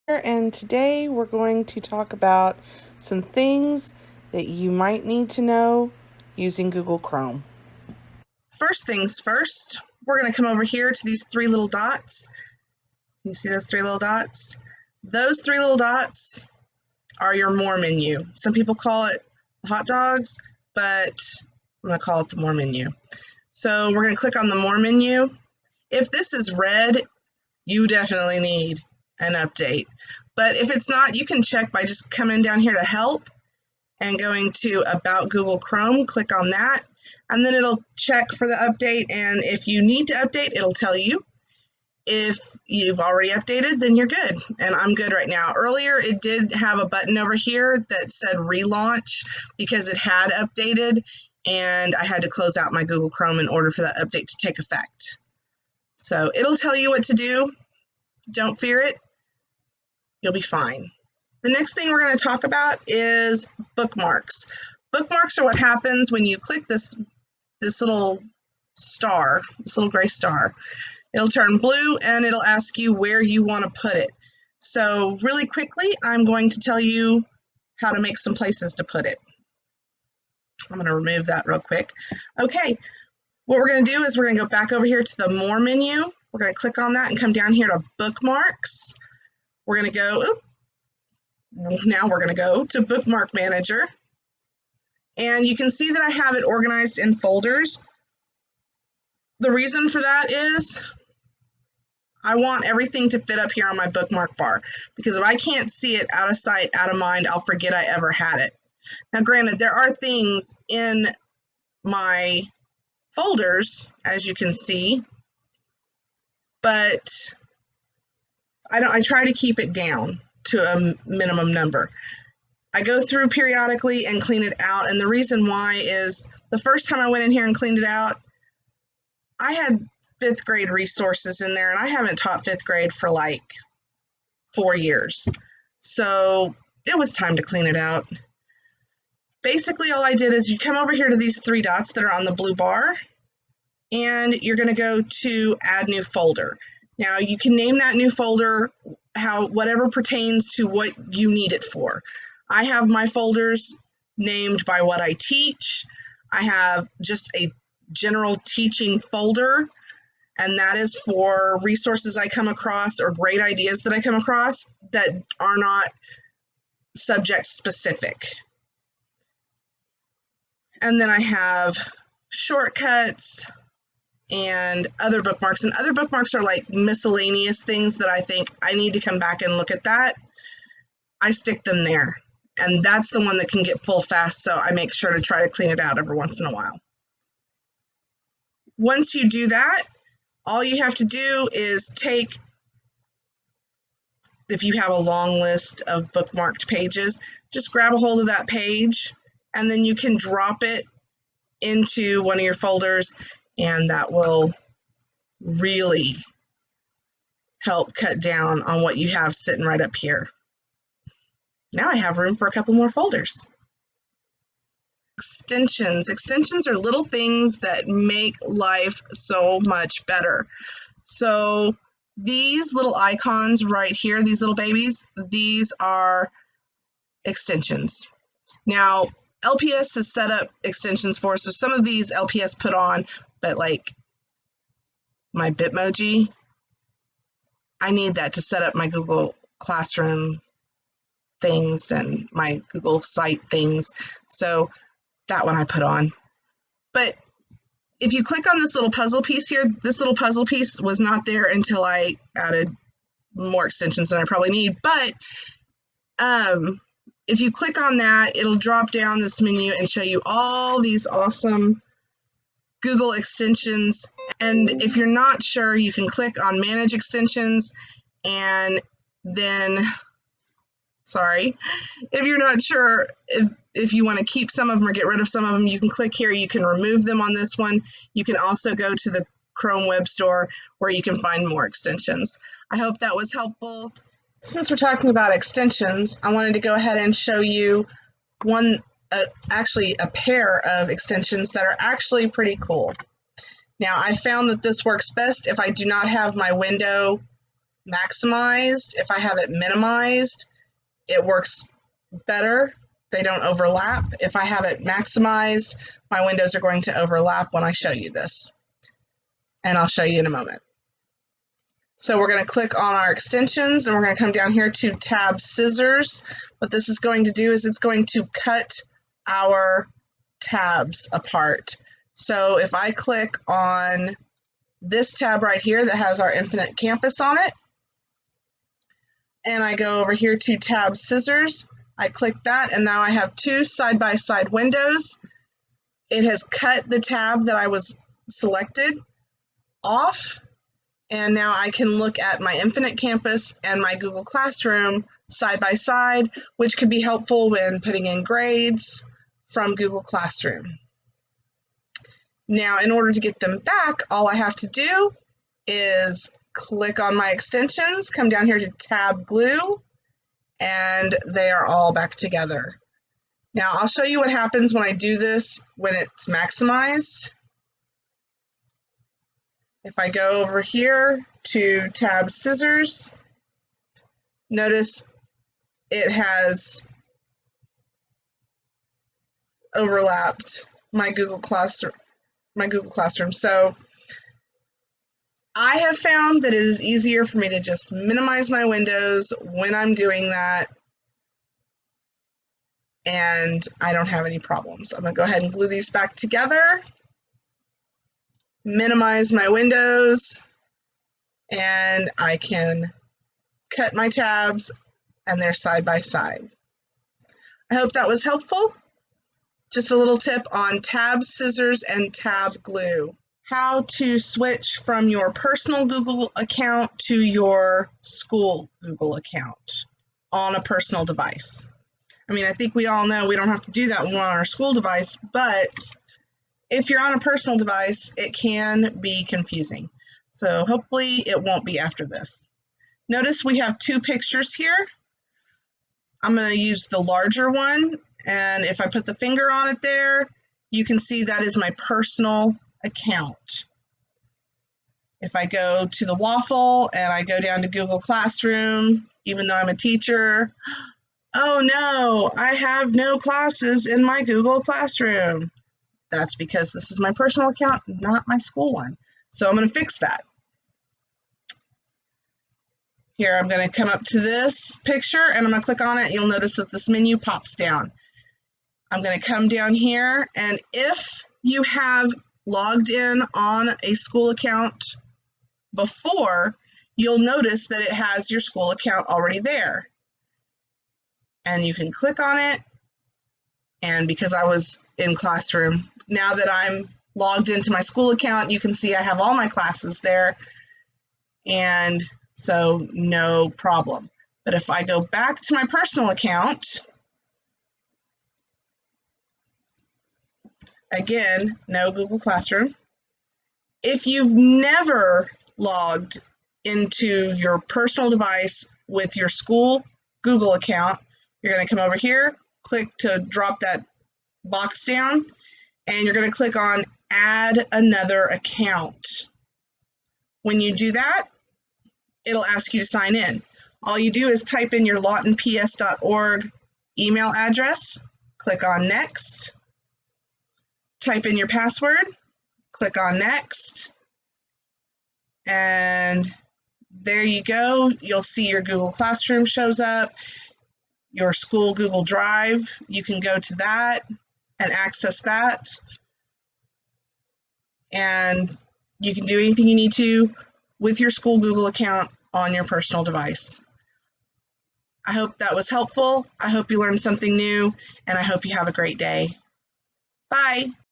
And today we're going to talk about some things that you might need to know using Google Chrome. First things first, we're going to come over here to these three little dots. You see those three little dots? Those three little dots are your More menu. Some people call it hot dogs, but I'm going to call it the More menu. So we're going to click on the More menu. If this is red, you definitely need an update. But if it's not, you can check by just coming down here to Help and going to About Google Chrome, click on that, and then it'll check for the update, and if you need to update, it'll tell you. If you've already updated, then you're good, and I'm good right now. Earlier, it did have a button over here that said Relaunch because it had updated, and I had to close out my Google Chrome in order for that update to take effect. So it'll tell you what to do. Don't fear it. You'll be fine. The next thing we're going to talk about is bookmarks. Bookmarks are what happens when you click this little star, this little gray star. It'll turn blue and it'll ask you where you want to put it. So really quickly, I'm going to tell you how to make some places to put it. I'm going to remove that real quick. Okay, what we're going to do is we're going to go back over here to the More menu. We're going to click on that and come down here to Bookmarks. We're going to go, now we're going to go to Bookmark Manager. And you can see that I have it organized in folders. The reason for that is I want everything to fit up here on my bookmark bar, because if I can't see it, out of sight, out of mind, I'll forget I ever had it. Now, granted, there are things in my folders, as you can see, but I try to keep it down to a minimum number. I go through periodically and clean it out, and the reason why is the first time I went in here and cleaned it out, I had 5th grade resources in there, and I haven't taught 5th grade for like 4 years. So it was time to clean it out. Basically, all I did is you come over here to these 3 dots that are on the blue bar, and you're going to go to Add New Folder. Now, you can name that new folder whatever pertains to what you need it for. I have my folders named by what I teach. I have just a general teaching folder, and that is for resources I come across or great ideas that I come across that are not subject specific. And then I have shortcuts and other bookmarks. And other bookmarks are like miscellaneous things that I think I need to come back and look at that. I stick them there. And that's the one that can get full fast, so I make sure to try to clean it out every once in a while. Once you do that, all you have to do is take, if you have a long list of bookmarked pages, just grab a hold of that page, and then you can drop it into one of your folders, and that will really help cut down on what you have sitting right up here. Now I have room for a couple more folders. Extensions. Extensions are little things that make life so much better. So these little icons right here, these little babies, these are extensions. Now, LPS has set up extensions for us, so some of these LPS put on, but like my Bitmoji, I need that to set up my Google Classroom things and my Google Site things. So that one I put on. But if you click on this little puzzle piece here, this little puzzle piece was not there until I added more extensions than I probably need. But if you click on that, it'll drop down this menu and show you all these awesome Google extensions. And if you're not sure, you can click on Manage Extensions, and then, if you're not sure if you want to keep some of them or get rid of some of them, you can click here. You can remove them on this one. You can also go to the Chrome Web Store where you can find more extensions. I hope that was helpful. Since we're talking about extensions, I wanted to go ahead and show you actually a pair of extensions that are actually pretty cool. Now, I found that this works best if I do not have my window maximized. If I have it minimized, it works better. They don't overlap. If I have it maximized, my windows are going to overlap when I show you this. And I'll show you in a moment. So we're going to click on our extensions and we're going to come down here to tab scissors. What this is going to do is it's going to cut our tabs apart. So if I click on this tab right here that has our Infinite Campus on it, and I go over here to tab scissors, I click that, and now I have two side-by-side windows. It has cut the tab that I was selected off, and now I can look at my Infinite Campus and my Google Classroom side by side, which could be helpful when putting in grades from Google Classroom. Now, in order to get them back, all I have to do is click on my extensions, come down here to Tab Glue, and they are all back together. Now, I'll show you what happens when I do this when it's maximized. If I go over here to Tab Scissors, notice it has overlapped my Google Classroom. So I have found that it is easier for me to just minimize my windows when I'm doing that, and I don't have any problems. I'm going to go ahead and glue these back together, minimize my windows, and I can cut my tabs, and they're side by side. I hope that was helpful. Just a little tip on tab scissors and tab glue. How to switch from your personal Google account to your school Google account on a personal device. I mean, I think we all know we don't have to do that when we're on our school device, but if you're on a personal device, it can be confusing. So hopefully it won't be after this. Notice we have two pictures here. I'm going to use the larger one, and if I put the finger on it there, you can see that is my personal account. If I go to the waffle and I go down to Google Classroom, even though I'm a teacher, oh no, I have no classes in my Google Classroom. That's because this is my personal account, not my school one. So I'm going to fix that. Here, I'm going to come up to this picture and I'm going to click on it. You'll notice that this menu pops down. I'm going to come down here, and if you have logged in on a school account before, you'll notice that it has your school account already there. And you can click on it, and because I was in Classroom, now that I'm logged into my school account, you can see I have all my classes there, and so no problem. But if I go back to my personal account, again, no Google Classroom. If you've never logged into your personal device with your school Google account, you're going to come over here, click to drop that box down, and you're going to click on Add Another Account. When you do that, it'll ask you to sign in. All you do is type in your lawtonps.org email address, click on Next, type in your password, click on Next, and there you go. You'll see your Google Classroom shows up, your school Google Drive. You can go to that and access that, and you can do anything you need to with your school Google account on your personal device. I hope that was helpful. I hope you learned something new, and I hope you have a great day. Bye.